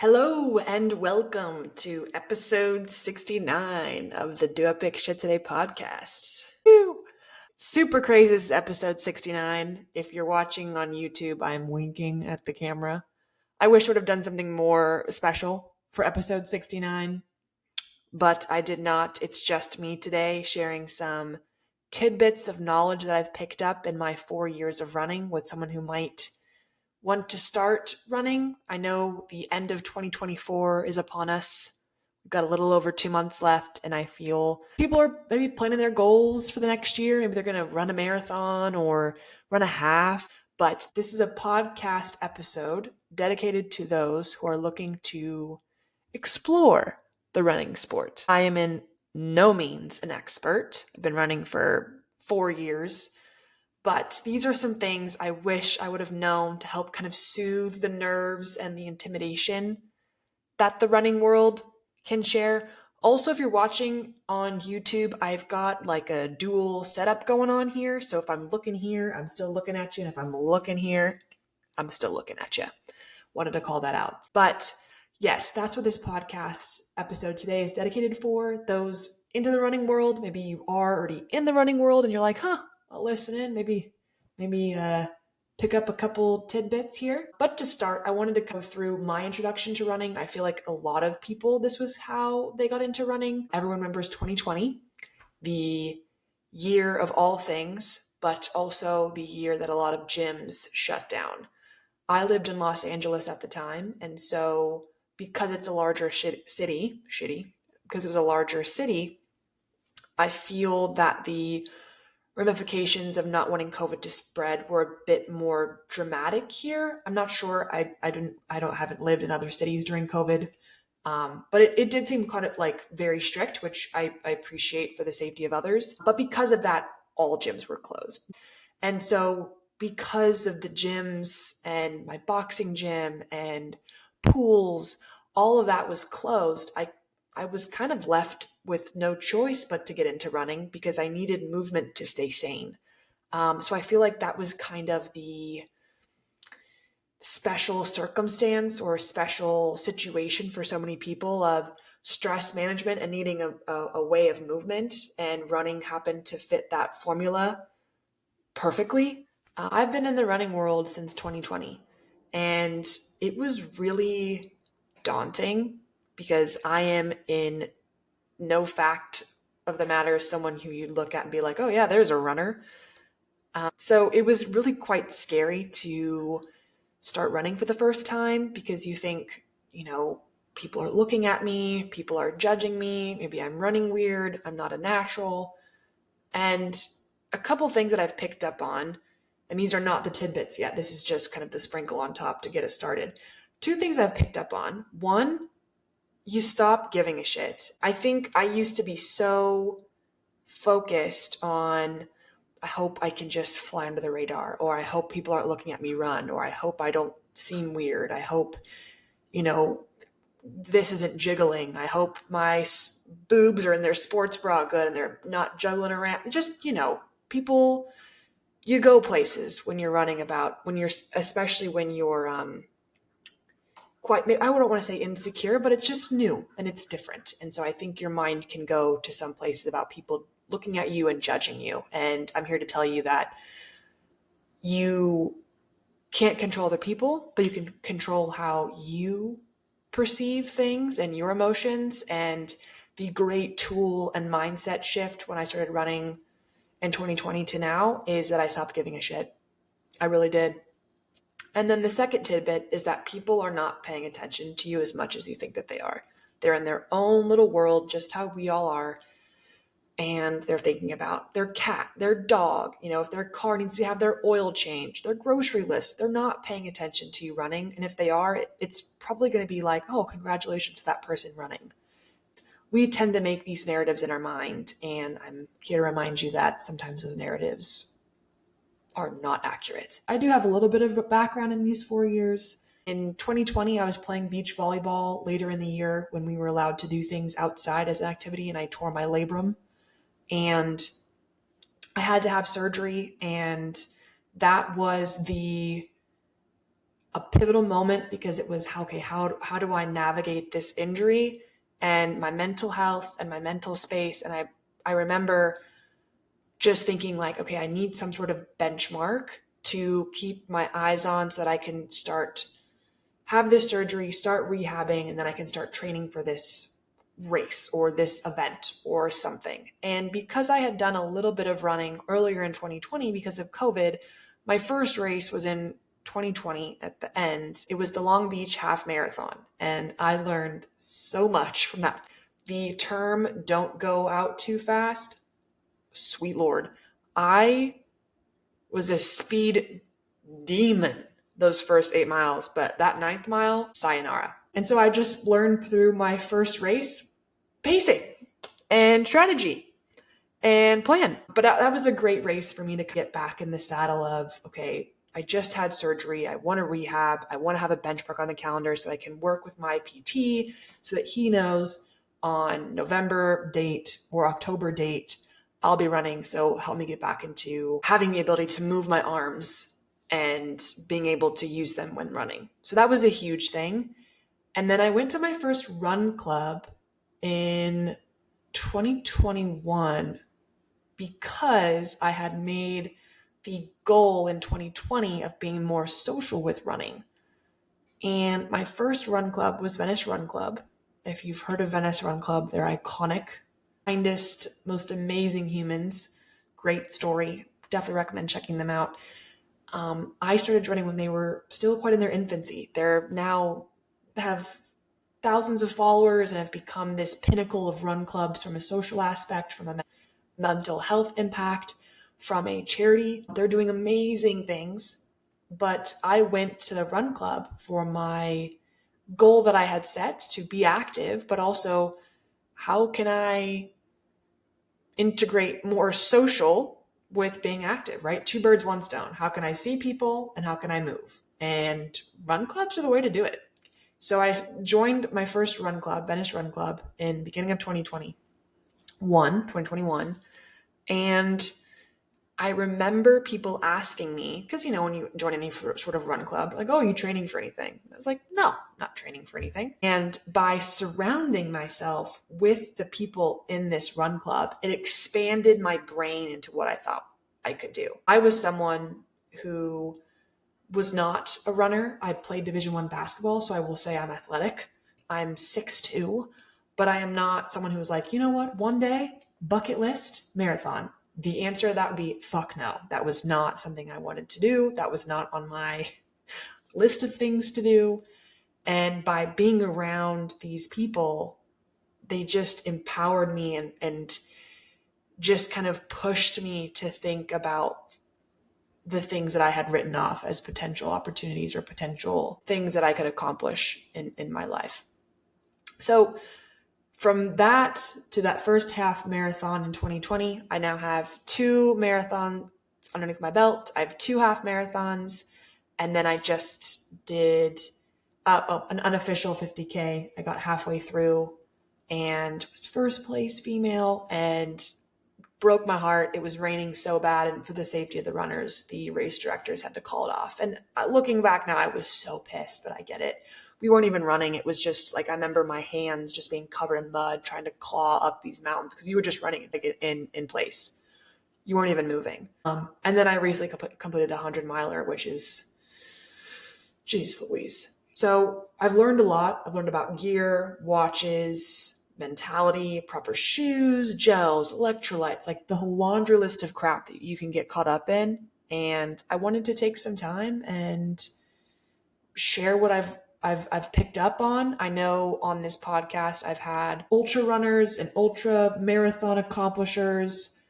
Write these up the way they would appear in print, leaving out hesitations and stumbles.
Hello and welcome to episode 69 of the Do Epic Shit Today podcast. Woo! Super crazy, this is episode 69. If you're watching on YouTube, I'm winking at the camera. I wish I would have done something more special for episode 69, but I did not. It's just me today sharing some tidbits of knowledge that I've picked up in my 4 years of running with someone who might want to start running. I know the end of 2024 is upon us. We've got a little over 2 months left, and I feel people are maybe planning their goals for the next year. Maybe they're going to run a marathon or run a half. But this is a podcast episode dedicated to those who are looking to explore the running sport. I am in no means an expert. I've been running for 4 years. But these are some things I wish I would have known to help kind of soothe the nerves and the intimidation that the running world can share. Also, if you're watching on YouTube, I've got like a dual setup going on here. So if I'm looking here, I'm still looking at you. And if I'm looking here, I'm still looking at you. Wanted to call that out. But yes, that's what this podcast episode today is dedicated for. Those into the running world. Maybe you are already in the running world and you're like, I'll listen in. Maybe pick up a couple tidbits here. But to start, I wanted to go through my introduction to running. I feel like a lot of people, this was how they got into running. Everyone remembers 2020, the year of all things, but also the year that a lot of gyms shut down. I lived in Los Angeles at the time, and so because it's a larger because it was a larger city, I feel that the ramifications of not wanting COVID to spread were a bit more dramatic here. I'm not sure. I haven't lived in other cities during COVID, but it did seem kind of like very strict, which I appreciate for the safety of others. But because of that, all gyms were closed. And so because of the gyms and my boxing gym and pools, all of that was closed. I was kind of left with no choice but to get into running because I needed movement to stay sane. So I feel like that was kind of the special circumstance or special situation for so many people of stress management and needing a way of movement, and running happened to fit that formula perfectly. I've been in the running world since 2020, and it was really daunting because I am in no fact of the matter someone who you'd look at and be like, oh yeah, there's a runner. So it was really quite scary to start running for the first time because you think, people are looking at me, people are judging me, maybe I'm running weird, I'm not a natural. And a couple things that I've picked up on, and these are not the tidbits yet, this is just kind of the sprinkle on top to get us started. Two things I've picked up on. One, you stop giving a shit. I think I used to be so focused on, I hope I can just fly under the radar, or I hope people aren't looking at me run, or I hope I don't seem weird. I hope, you know, this isn't jiggling. I hope my boobs are in their sports bra good and they're not juggling around. Just, people, you go places when you're running especially when you're quite, I don't want to say insecure, but it's just new and it's different. And so I think your mind can go to some places about people looking at you and judging you. And I'm here to tell you that you can't control other people, but you can control how you perceive things and your emotions. And the great tool and mindset shift when I started running in 2020 to now is that I stopped giving a shit. I really did. And then the second tidbit is that people are not paying attention to you as much as you think that they are. They're in their own little world, just how we all are. And they're thinking about their cat, their dog, if their car needs to have their oil changed, their grocery list. They're not paying attention to you running. And if they are, it's probably going to be like, oh, congratulations to that person running. We tend to make these narratives in our mind. And I'm here to remind you that sometimes those narratives are not accurate. I do have a little bit of a background in these 4 years. In 2020, I was playing beach volleyball later in the year when we were allowed to do things outside as an activity, and I tore my labrum. And I had to have surgery, and that was the a pivotal moment because it was, okay, how do I navigate this injury and my mental health and my mental space? And I remember just thinking like, okay, I need some sort of benchmark to keep my eyes on so that I can have this surgery, start rehabbing, and then I can start training for this race or this event or something. And because I had done a little bit of running earlier in 2020 because of COVID, my first race was in 2020 at the end. It was the Long Beach Half Marathon, and I learned so much from that. The term "don't go out too fast," sweet Lord, I was a speed demon those first 8 miles, but that ninth mile, sayonara. And so I just learned through my first race pacing and strategy and plan. But that was a great race for me to get back in the saddle of, okay, I just had surgery. I want to rehab. I want to have a benchmark on the calendar so I can work with my PT so that he knows on November date or October date, I'll be running. So help me get back into having the ability to move my arms and being able to use them when running. So that was a huge thing. And then I went to my first run club in 2021 because I had made the goal in 2020 of being more social with running. And my first run club was Venice Run Club. If you've heard of Venice Run Club, they're iconic, kindest, most amazing humans. Great story. Definitely recommend checking them out. I started running when they were still quite in their infancy. They're now have thousands of followers and have become this pinnacle of run clubs from a social aspect, from a mental health impact, from a charity. They're doing amazing things. But I went to the run club for my goal that I had set to be active, but also how can I integrate more social with being active, right? Two birds, one stone. How can I see people and how can I move? And run clubs are the way to do it. So I joined my first run club, Venice Run Club, in beginning of 2021. And I remember people asking me, because, when you join any sort of run club, like, oh, are you training for anything? I was like, no, not training for anything. And by surrounding myself with the people in this run club, it expanded my brain into what I thought I could do. I was someone who was not a runner. I played Division I basketball, so I will say I'm athletic. I'm 6'2", but I am not someone who was like, you know what, one day, bucket list, marathon. The answer to that would be fuck no. That was not something I wanted to do. That was not on my list of things to do. And by being around these people, they just empowered me and just kind of pushed me to think about the things that I had written off as potential opportunities or potential things that I could accomplish in my life. So from that to that first half marathon in 2020, I now have 2 marathons underneath my belt. I have 2 half marathons. And then I just did an unofficial 50K. I got halfway through and was first place female and broke my heart. It was raining so bad, and for the safety of the runners, the race directors had to call it off. And looking back now, I was so pissed, but I get it. We weren't even running. It was just like, I remember my hands just being covered in mud, trying to claw up these mountains because you were just running in place. You weren't even moving. And then I recently completed a 100-miler, which is, geez Louise. So I've learned a lot. I've learned about gear, watches, mentality, proper shoes, gels, electrolytes, like the whole laundry list of crap that you can get caught up in. And I wanted to take some time and share what I've picked up on. I know on this podcast I've had ultra runners and ultra marathon accomplishers,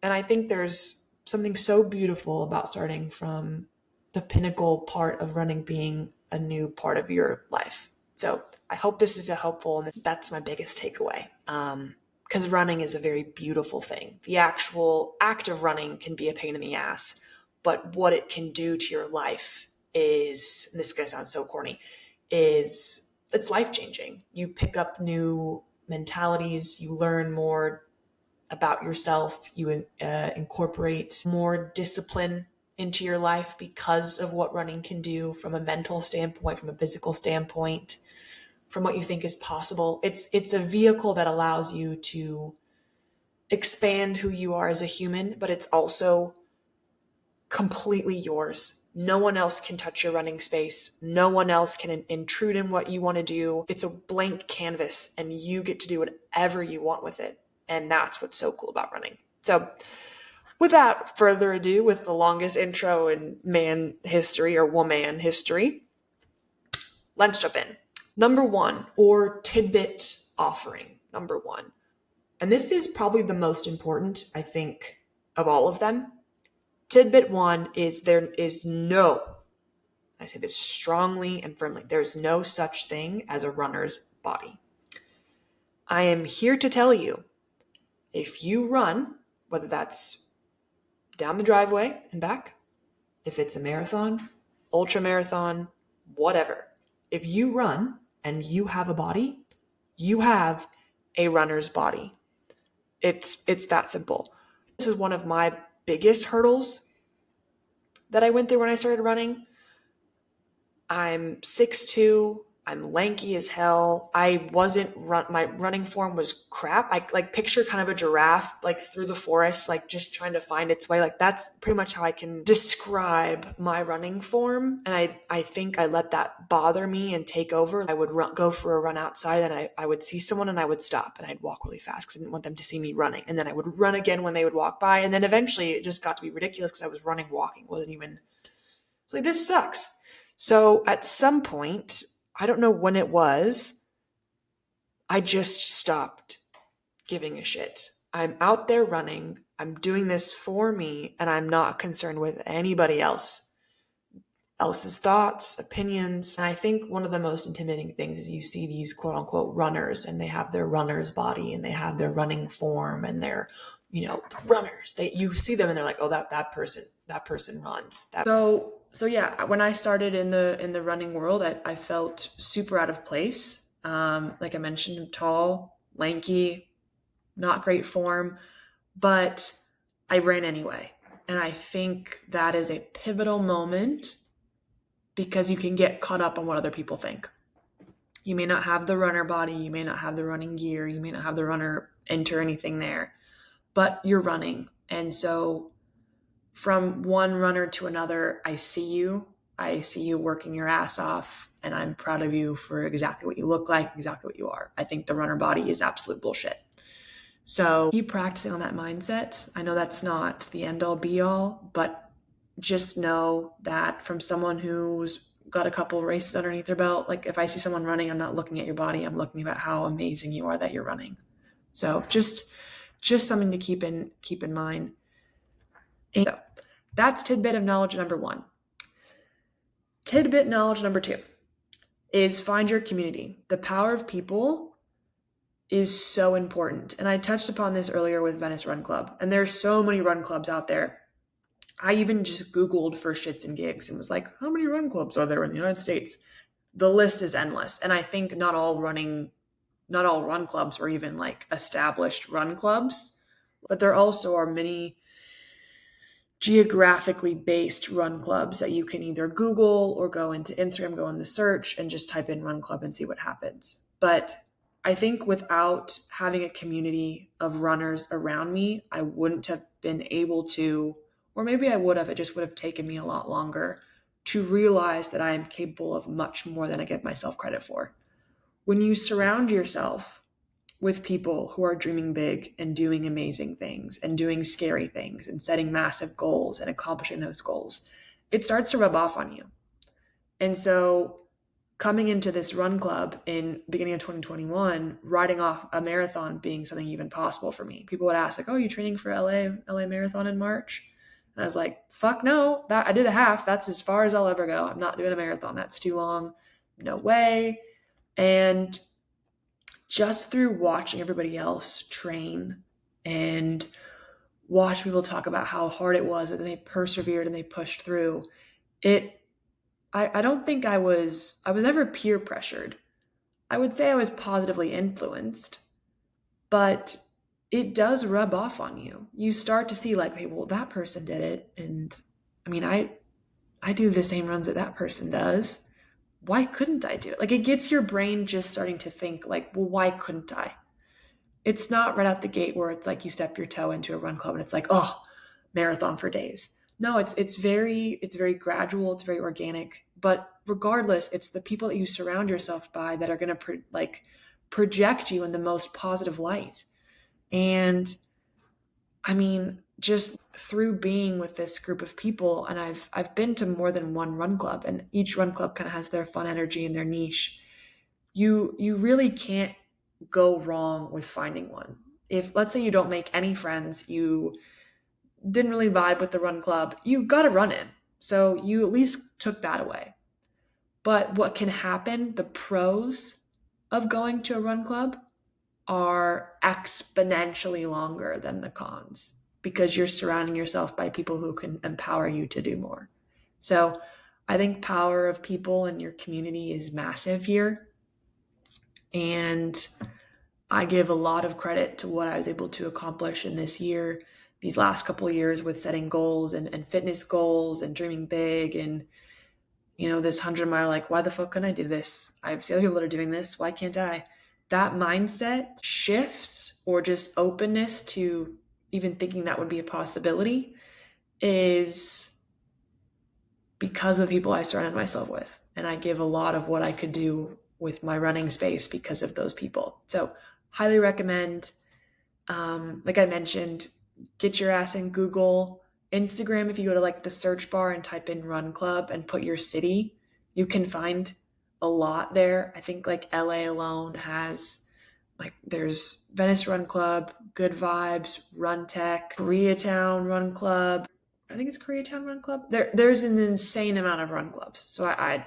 and I think there's something so beautiful about starting from the pinnacle part of running being a new part of your life. So I hope this is helpful, and that's my biggest takeaway. Because running is a very beautiful thing. The actual act of running can be a pain in the ass, but what it can do to your life is, and this is going to sound so corny, it's life-changing. You pick up new mentalities, you learn more about yourself, you incorporate more discipline into your life because of what running can do from a mental standpoint, from a physical standpoint, from what you think is possible. It's a vehicle that allows you to expand who you are as a human, but it's also completely yours. No one else can touch your running space. No one else can intrude in what you want to do. It's a blank canvas and you get to do whatever you want with it. And that's what's so cool about running. So without further ado, with the longest intro in man history or woman history, let's jump in. Number one, or tidbit offering, number one. And this is probably the most important, I think, of all of them. Tidbit one is there is no, I say this strongly and firmly, there's no such thing as a runner's body. I am here to tell you, if you run, whether that's down the driveway and back, if it's a marathon, ultra marathon, whatever, if you run and you have a body, you have a runner's body. It's that simple. This is one of my biggest hurdles that I went through when I started running. I'm 6'2", I'm lanky as hell. My running form was crap. I picture kind of a giraffe through the forest, just trying to find its way. That's pretty much how I can describe my running form. And I think I let that bother me and take over. I would go for a run outside and I would see someone and I would stop and I'd walk really fast because I didn't want them to see me running. And then I would run again when they would walk by. And then eventually it just got to be ridiculous because I was running, walking. It's like, this sucks. So at some point, I don't know when it was, I just stopped giving a shit. I'm out there running. I'm doing this for me, and I'm not concerned with anybody else's thoughts, opinions. And I think one of the most intimidating things is you see these quote unquote runners and they have their runner's body and they have their running form and they're, runners. You see them and they're like, oh, that person runs. So yeah, when I started in the running world, I felt super out of place. Like I mentioned, tall, lanky, not great form, but I ran anyway. And I think that is a pivotal moment because you can get caught up on what other people think. You may not have the runner body, you may not have the running gear, you may not have the runner enter anything there, but you're running. And so from one runner to another, I see you working your ass off, and I'm proud of you for exactly what you look like, exactly what you are. I think the runner body is absolute bullshit. So keep practicing on that mindset. I know that's not the end all be all, but just know that from someone who's got a couple races underneath their belt, if I see someone running, I'm not looking at your body, I'm looking at how amazing you are that you're running. So just something to keep in mind. And so that's tidbit of knowledge number one. Tidbit knowledge number two is find your community. The power of people is so important. And I touched upon this earlier with Venice Run Club. And there's so many run clubs out there. I even just Googled for shits and gigs and was like, how many run clubs are there in the United States? The list is endless. And I think not all run clubs are even established run clubs, but there also are many geographically based run clubs that you can either Google or go into Instagram, go in the search and just type in run club and see what happens. But I think without having a community of runners around me, I wouldn't have been able to, or maybe I would have, it just would have taken me a lot longer to realize that I am capable of much more than I give myself credit for. When you surround yourself with people who are dreaming big and doing amazing things and doing scary things and setting massive goals and accomplishing those goals, it starts to rub off on you. And so coming into this run club in beginning of 2021, riding off a marathon being something even possible for me. People would ask oh, are you training for LA marathon in March? And I was like, fuck no, I did a half. That's as far as I'll ever go. I'm not doing a marathon. That's too long. No way. And just through watching everybody else train and watch people talk about how hard it was, but then they persevered and they pushed through it. I don't think I was never peer pressured. I would say I was positively influenced, but it does rub off on you. You start to see hey, well, that person did it and I mean, I do the same runs that person does. Why couldn't I do it? Like, it gets your brain just starting to think like, well, why couldn't I? It's not right out the gate where it's like you step your toe into a run club and it's like, oh, marathon for days. No, it's very gradual, it's very organic. But regardless, it's the people that you surround yourself by that are going to project you in the most positive light. And I mean, just through being with this group of people, and I've been to more than one run club, and each run club kind of has their fun energy and their niche. You really can't go wrong with finding one. If, let's say, you don't make any friends, you didn't really vibe with the run club, you got to run in. So you at least took that away. But what can happen, the pros of going to a run club are exponentially longer than the cons because you're surrounding yourself by people who can empower you to do more. So I think power of people in your community is massive here. And I give a lot of credit to what I was able to accomplish in this year, these last couple of years with setting goals and fitness goals and dreaming big. And, this 100-mile, like, why the fuck couldn't I do this? I've seen other people that are doing this. Why can't I? That mindset shift or just openness to even thinking that would be a possibility is because of the people I surrounded myself with. And I give a lot of what I could do with my running space because of those people. So highly recommend. Like I mentioned, get your ass in Google. Instagram, if you go to like the search bar and type in run club and put your city, you can find a lot there. I think like LA alone has, like, there's Venice Run Club, Good Vibes, Run Tech, Koreatown Run Club. I think it's Koreatown Run Club. There's an insane amount of run clubs. So I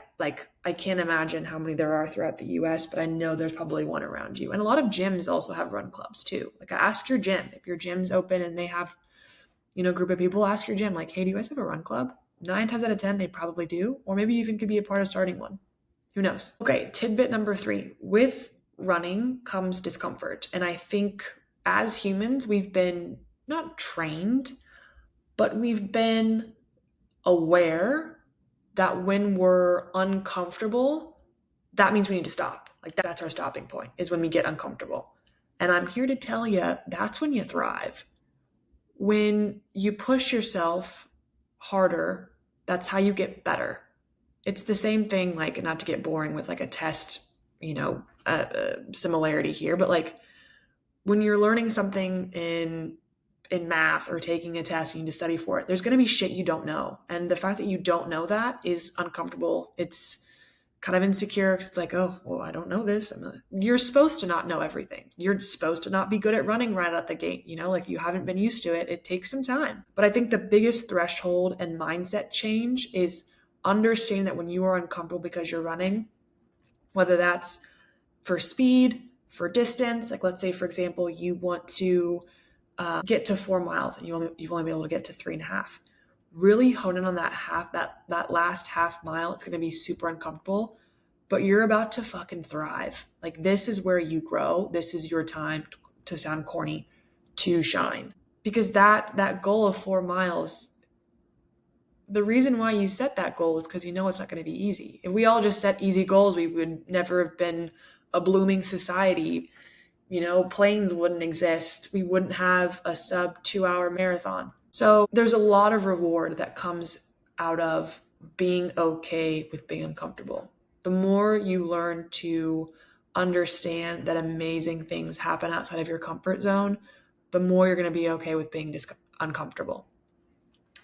can't imagine how many there are throughout the US, but I know there's probably one around you. And a lot of gyms also have run clubs too. Like, ask your gym. If your gym's open and they have, a group of people, ask your gym, like, hey, do you guys have a run club? 9 times out of 10, they probably do. Or maybe you even could be a part of starting one. Who knows? Okay, tidbit number 3. With running comes discomfort. And I think as humans, we've been not trained, but we've been aware that when we're uncomfortable, that means we need to stop. Like, that's our stopping point, is when we get uncomfortable. And I'm here to tell you, that's when you thrive. When you push yourself harder, that's how you get better. It's the same thing, like, not to get boring with like a test, similarity here, but like when you're learning something in math or taking a test, you need to study for it, there's going to be shit you don't know. And the fact that you don't know that is uncomfortable. It's kind of insecure. It's like, oh, well, I don't know this. You're supposed to not know everything. You're supposed to not be good at running right out the gate. Like, you haven't been used to it. It takes some time. But I think the biggest threshold and mindset change is understanding that when you are uncomfortable because you're running, whether that's for speed, for distance, like, let's say, for example, you want to get to 4 miles and you've only been able to get to 3.5. Really hone in on that last half mile. It's going to be super uncomfortable, but you're about to fucking thrive. Like, this is where you grow. This is your time, to sound corny, to shine. Because that goal of 4 miles, the reason why you set that goal is because it's not going to be easy. If we all just set easy goals, we would never have been a blooming society. Planes wouldn't exist. We wouldn't have a sub 2-hour marathon. So there's a lot of reward that comes out of being okay with being uncomfortable. The more you learn to understand that amazing things happen outside of your comfort zone, the more you're going to be okay with being uncomfortable.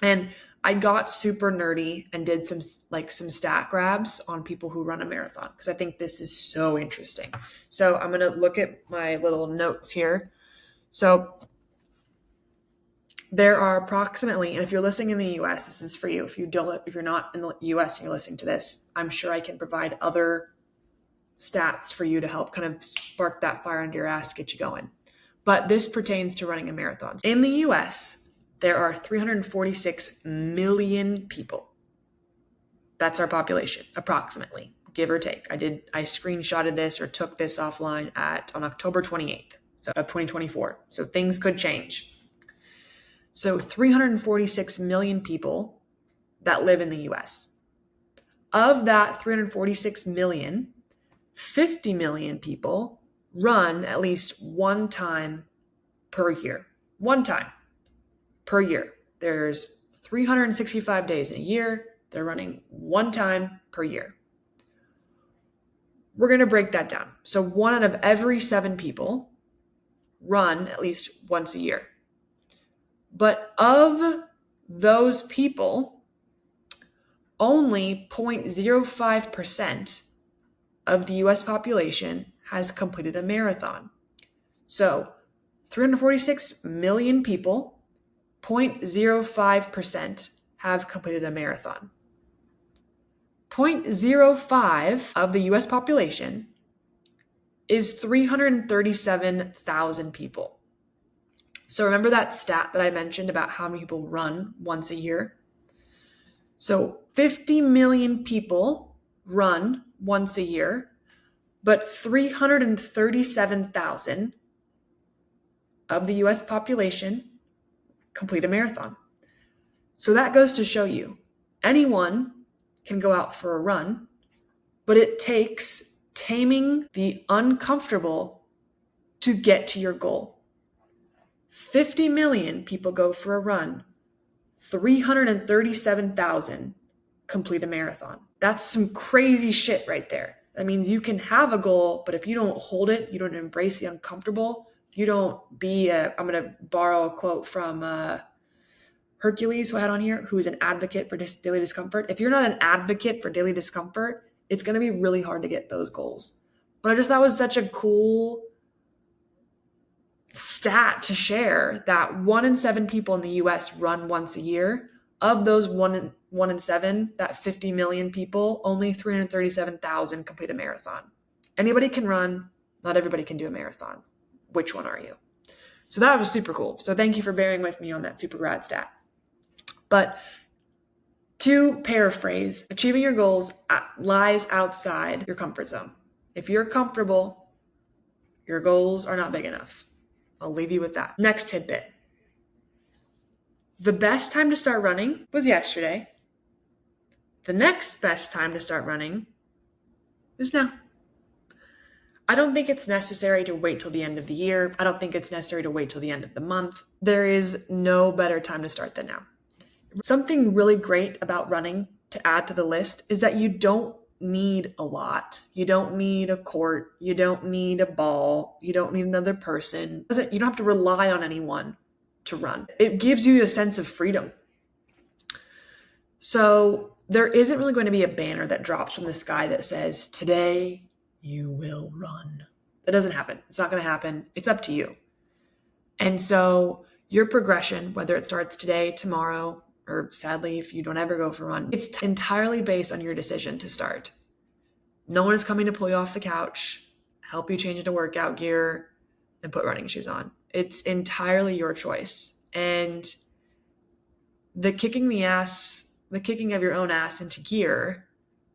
And I got super nerdy and did some stat grabs on people who run a marathon, because I think this is so interesting. So I'm going to look at my little notes here. So there are approximately, and if you're listening in the US, this is for you. If you're not in the US and you're listening to this, I'm sure I can provide other stats for you to help kind of spark that fire under your ass to get you going. But this pertains to running a marathon. In the US, there are 346 million people. That's our population, approximately, give or take. I screenshotted this or took this offline on October 28th of 2024. So things could change. So 346 million people that live in the US. Of that 346 million, 50 million people run at least one time per year. One time per year. There's 365 days in a year. They're running one time per year. We're going to break that down. So 1 out of every 7 people run at least once a year. But of those people, only 0.05% of the US population has completed a marathon. So 346 million people, 0.05% have completed a marathon. 0.05 of the US population is 337,000 people. So remember that stat that I mentioned about how many people run once a year? So 50 million people run once a year, but 337,000 of the US population complete a marathon. So that goes to show you, anyone can go out for a run, but it takes taming the uncomfortable to get to your goal. 50 million people go for a run. 337,000 complete a marathon. That's some crazy shit right there. That means you can have a goal, but if you don't hold it, you don't embrace the uncomfortable, you don't be I'm going to borrow a quote from Hercules, who I had on here, who is an advocate for daily discomfort. If you're not an advocate for daily discomfort, it's going to be really hard to get those goals. But I just thought it was such a cool stat to share that 1 in 7 people in the US run once a year. Of those 1 in 7, that 50 million people, only 337,000 complete a marathon. Anybody can run, not everybody can do a marathon. Which one are you? So that was super cool. So thank you for bearing with me on that super rad stat. But to paraphrase, achieving your goals lies outside your comfort zone. If you're comfortable, your goals are not big enough. I'll leave you with that. Next tidbit. The best time to start running was yesterday. The next best time to start running is now. I don't think it's necessary to wait till the end of the year. I don't think it's necessary to wait till the end of the month. There is no better time to start than now. Something really great about running to add to the list is that you don't need a lot. You don't need a court. You don't need a ball. You don't need another person. You don't have to rely on anyone to run. It gives you a sense of freedom. So there isn't really going to be a banner that drops from the sky that says, today you will run. That doesn't happen. It's not going to happen. It's up to you. And so your progression, whether it starts today, tomorrow, or sadly, if you don't ever go for a run, it's entirely based on your decision to start. No one is coming to pull you off the couch, help you change into workout gear, and put running shoes on. It's entirely your choice. And the kicking of your own ass into gear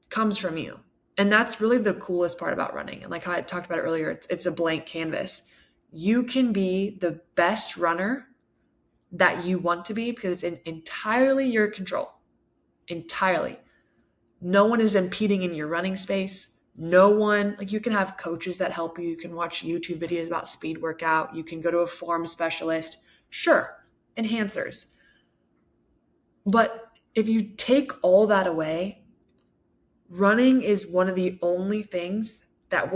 comes from you. And that's really the coolest part about running. And like how I talked about it earlier, it's a blank canvas. You can be the best runner that you want to be because it's entirely your control. Entirely. No one is impeding in your running space. No one, like you can have coaches that help you. You can watch YouTube videos about speed workout. You can go to a form specialist. Sure, enhancers. But if you take all that away, running is one of the only things that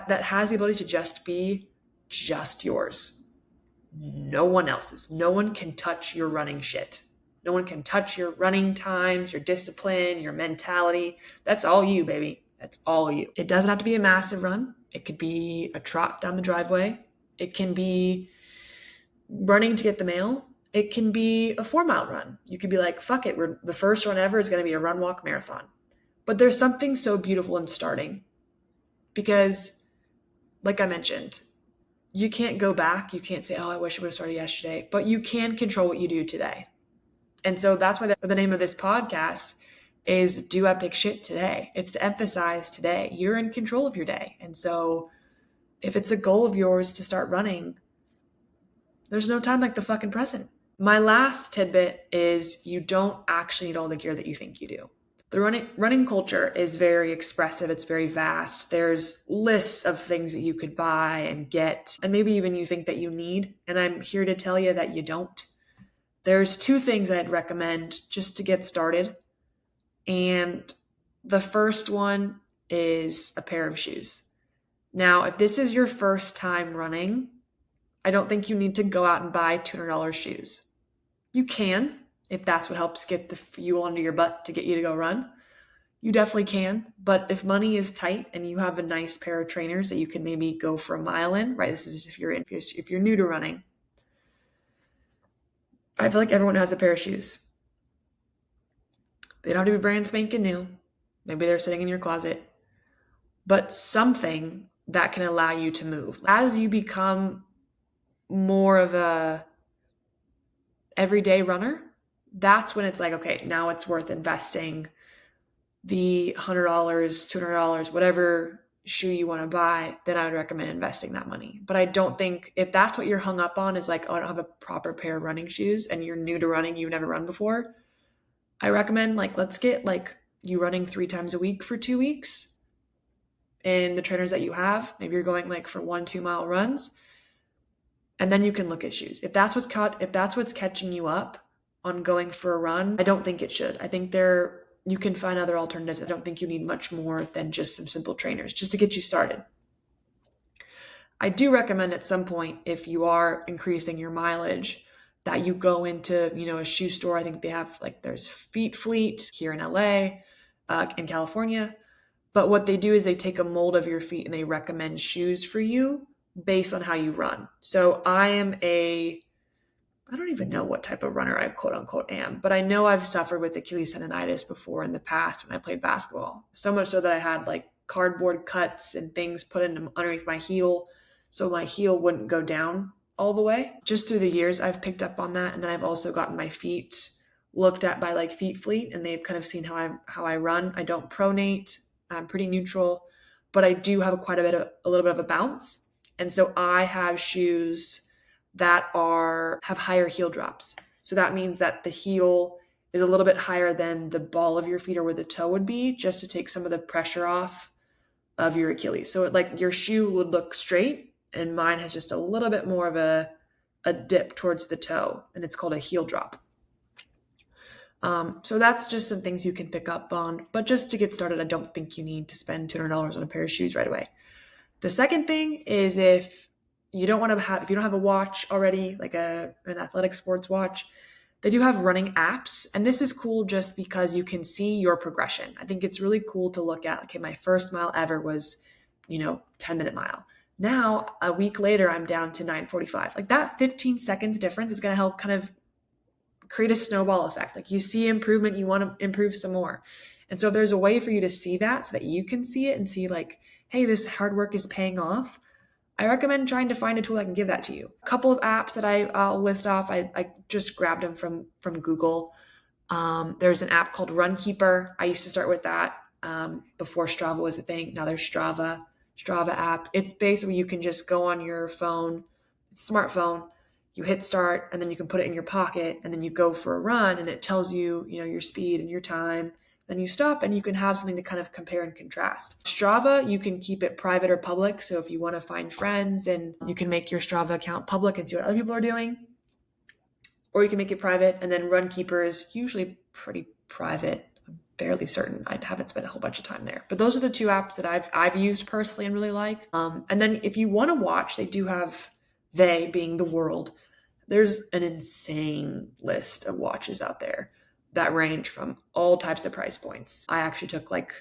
that has the ability to just be just yours. No one else's. No one can touch your running shit. No one can touch your running times, your discipline, your mentality. That's all you, baby. That's all you. It doesn't have to be a massive run. It could be a trot down the driveway. It can be running to get the mail. It can be a 4-mile run. You could be like, fuck it. The first run ever is going to be a run, walk, marathon. But there's something so beautiful in starting because, like I mentioned, you can't go back. You can't say, oh, I wish I would have started yesterday. But you can control what you do today. And so that's why the name of this podcast is Do Epic Shit Today. It's to emphasize today. You're in control of your day. And so if it's a goal of yours to start running, there's no time like the fucking present. My last tidbit is you don't actually need all the gear that you think you do. The running culture is very expressive. It's very vast. There's lists of things that you could buy and get, and maybe even you think that you need. And I'm here to tell you that you don't. There's two things I'd recommend just to get started. And the first one is a pair of shoes. Now, if this is your first time running, I don't think you need to go out and buy $200 shoes. You can, if that's what helps get the fuel under your butt to get you to go run. You definitely can. But if money is tight and you have a nice pair of trainers that you can maybe go for a mile in, right? This is if you're new to running. I feel like everyone has a pair of shoes. They don't have to be brand spanking new. Maybe they're sitting in your closet. But something that can allow you to move. As you become more of a everyday runner, that's when it's like, okay, now it's worth investing the $100, $200, whatever shoe you want to buy, then I would recommend investing that money. But I don't think if that's what you're hung up on is like, oh, I don't have a proper pair of running shoes and you're new to running, you've never run before, I recommend like, let's get like you running 3 times a week for 2 weeks in the trainers that you have. Maybe you're going like for 1-2 mile runs. And then you can look at shoes. If that's what's catching you up on going for a run, I don't think it should. I think you can find other alternatives. I don't think you need much more than just some simple trainers just to get you started. I do recommend at some point, if you are increasing your mileage, that you go into, a shoe store. I think they have there's Feet Fleet here in LA, in California. But what they do is they take a mold of your feet and they recommend shoes for you based on how you run. So I don't even know what type of runner I quote unquote am, but I know I've suffered with Achilles tendonitis before in the past when I played basketball. So much so that I had like cardboard cuts and things put in underneath my heel so my heel wouldn't go down all the way. Just through the years, I've picked up on that. And then I've also gotten my feet looked at by like Feet Fleet, and they've kind of seen how I run. I don't pronate. I'm pretty neutral, but I do have a little bit of a bounce. And so I have shoes that have higher heel drops. So that means that the heel is a little bit higher than the ball of your feet or where the toe would be, just to take some of the pressure off of your Achilles. So your shoe would look straight, and mine has just a little bit more of a dip towards the toe, and it's called a heel drop. So that's just some things you can pick up on. But just to get started, I don't think you need to spend $200 on a pair of shoes right away. The second thing is if you don't have a watch already, like an athletic sports watch, they do have running apps. And this is cool just because you can see your progression. I think it's really cool to look at, okay, my first mile ever was, 10-minute mile. Now, a week later, I'm down to 9:45. Like that 15 seconds difference is going to help kind of create a snowball effect. Like you see improvement, you want to improve some more. And so if there's a way for you to see that so that you can see it and see like, hey, this hard work is paying off, I recommend trying to find a tool that can give that to you. A couple of apps that I'll list off, I just grabbed them from Google. There's an app called Runkeeper. I used to start with that before Strava was a thing. Now there's Strava app. It's basically you can just go on your phone, smartphone, you hit start, and then you can put it in your pocket, and then you go for a run, and it tells you, your speed and your time. Then you stop, and you can have something to kind of compare and contrast. Strava, you can keep it private or public. So if you want to find friends, and you can make your Strava account public and see what other people are doing, or you can make it private. And then Runkeeper is usually pretty private. I'm barely certain. I haven't spent a whole bunch of time there. But those are the two apps that I've used personally and really like. And then if you want to watch, they do have, they being the world, there's an insane list of watches out there that range from all types of price points. I actually took like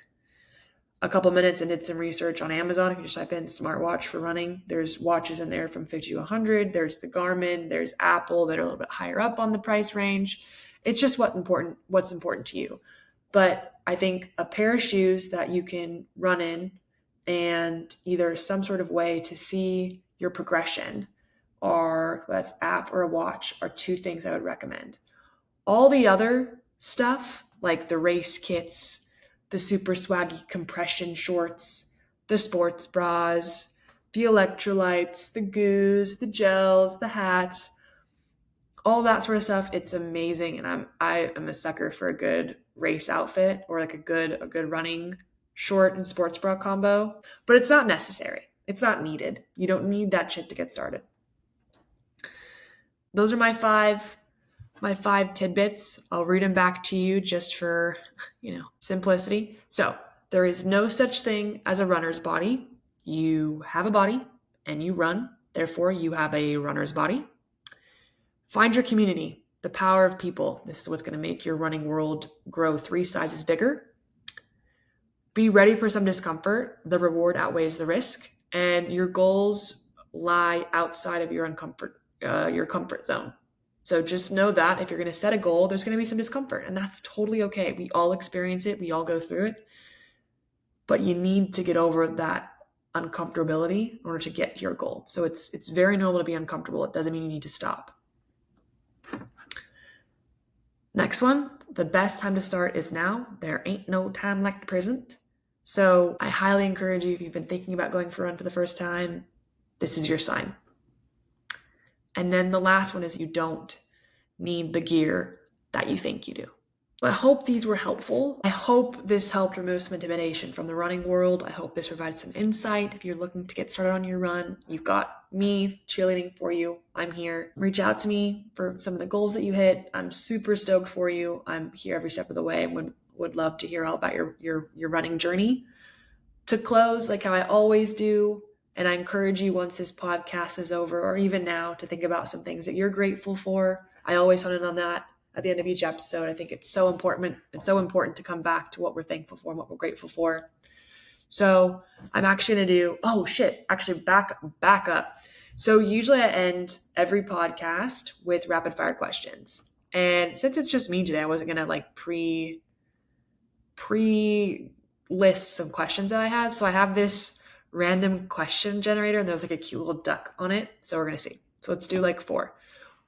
a couple minutes and did some research on Amazon. If you just type in smartwatch for running, there's watches in there from 50 to 100. There's the Garmin, there's Apple that are a little bit higher up on the price range. It's just what's important to you. But I think a pair of shoes that you can run in and either some sort of way to see your progression, or that's app or a watch, are two things I would recommend. All the other stuff, like the race kits, the super swaggy compression shorts, the sports bras, the electrolytes, the goos, the gels, the hats, all that sort of stuff. It's amazing. And I am a sucker for a good race outfit or like a good running short and sports bra combo, but it's not necessary. It's not needed. You don't need that shit to get started. Those are my five tidbits. I'll read them back to you just for, simplicity. So, there is no such thing as a runner's body. You have a body and you run. Therefore, you have a runner's body. Find your community, the power of people. This is what's going to make your running world grow 3 sizes bigger. Be ready for some discomfort. The reward outweighs the risk, and your goals lie outside of your comfort zone. So just know that if you're going to set a goal, there's going to be some discomfort, and that's totally okay. We all experience it. We all go through it, but you need to get over that uncomfortability in order to get to your goal. So it's very normal to be uncomfortable. It doesn't mean you need to stop. Next one, the best time to start is now. There ain't no time like the present. So I highly encourage you, if you've been thinking about going for a run for the first time, this is your sign. And then the last one is you don't need the gear that you think you do. I hope these were helpful. I hope this helped remove some intimidation from the running world. I hope this provided some insight. If you're looking to get started on your run, you've got me cheerleading for you. I'm here. Reach out to me for some of the goals that you hit. I'm super stoked for you. I'm here every step of the way and would love to hear all about your running journey. To close, like how I always do, and I encourage you once this podcast is over, or even now, to think about some things that you're grateful for. I always hone in on that at the end of each episode. I think it's so important. It's so important to come back to what we're thankful for and what we're grateful for. So I'm actually going to do, back up. So usually I end every podcast with rapid fire questions. And since it's just me today, I wasn't going to like pre list some questions that I have. So I have this random question generator and there's like a cute little duck on it. So we're going to see. So let's do like 4.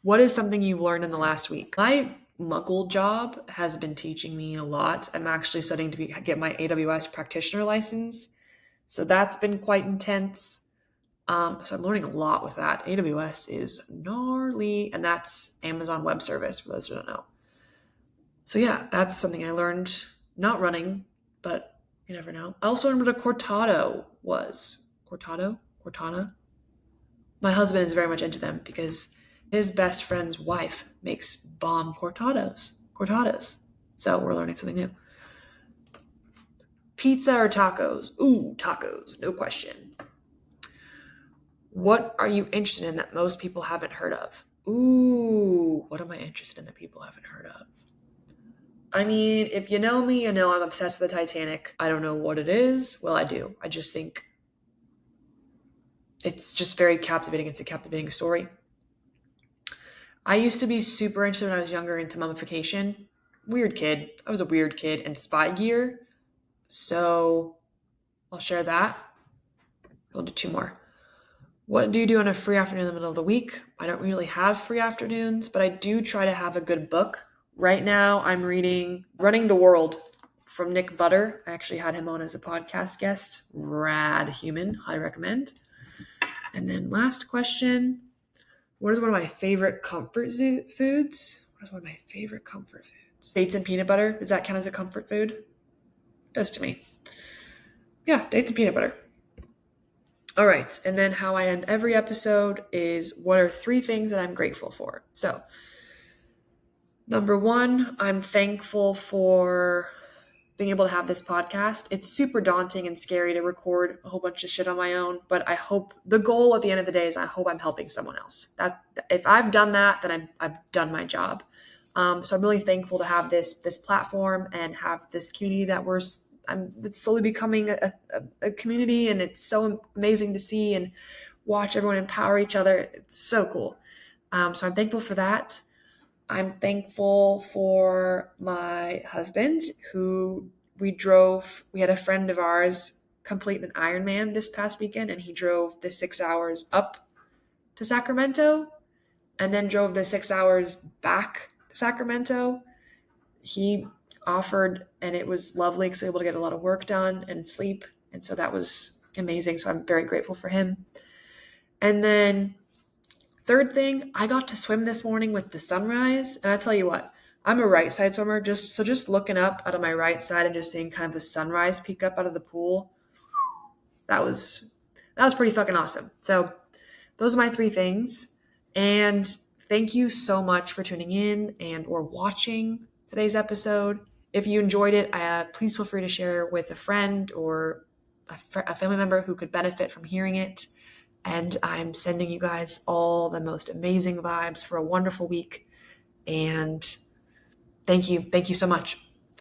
What is something you've learned in the last week? My muggle job has been teaching me a lot. I'm actually studying to get my AWS practitioner license. So that's been quite intense. So I'm learning a lot with that. AWS is gnarly, and that's Amazon Web Service for those who don't know. So yeah, that's something I learned, not running, but you never know. I also learned what a cortado was. Cortada? My husband is very much into them because his best friend's wife makes bomb cortadas. So we're learning something new. Pizza or tacos? Ooh, tacos, no question. What are you interested in that most people haven't heard of? Ooh, what am I interested in that people haven't heard of? I mean, if you know me, you know I'm obsessed with the Titanic. I don't know what it is. Well, I do. I just think it's just very captivating. It's a captivating story. I used to be super interested when I was younger into mummification. Weird kid. I was a weird kid. And spy gear. So I'll share that. I'll do 2 more. What do you do on a free afternoon in the middle of the week? I don't really have free afternoons, but I do try to have a good book. Right now, I'm reading Running the World from Nick Butter. I actually had him on as a podcast guest. Rad human. Highly recommend. And then last question. What is one of my favorite comfort foods? Dates and peanut butter. Does that count as a comfort food? It does to me. Yeah, dates and peanut butter. All right. And then how I end every episode is what are 3 things that I'm grateful for? So, number 1, I'm thankful for being able to have this podcast. It's super daunting and scary to record a whole bunch of shit on my own, but I hope the goal at the end of the day is I hope I'm helping someone else. That if I've done that, then I've done my job. So I'm really thankful to have this platform and have this community that it's slowly becoming a community, and it's so amazing to see and watch everyone empower each other. It's so cool. So I'm thankful for that. I'm thankful for my husband we had a friend of ours complete an Ironman this past weekend, and he drove the 6 hours up to Sacramento and then drove the 6 hours back to Sacramento. He offered, and it was lovely because I was able to get a lot of work done and sleep. And so that was amazing. So I'm very grateful for him. And then Third thing, I got to swim this morning with the sunrise, and I tell you what, I'm a right side swimmer, just looking up out of my right side and just seeing kind of the sunrise peek up out of the pool. That was pretty fucking awesome. So those are my three things. And thank you so much for tuning in and or watching today's episode. If you enjoyed it, please feel free to share with a friend or a family member who could benefit from hearing it. And I'm sending you guys all the most amazing vibes for a wonderful week. And thank you. Thank you so much.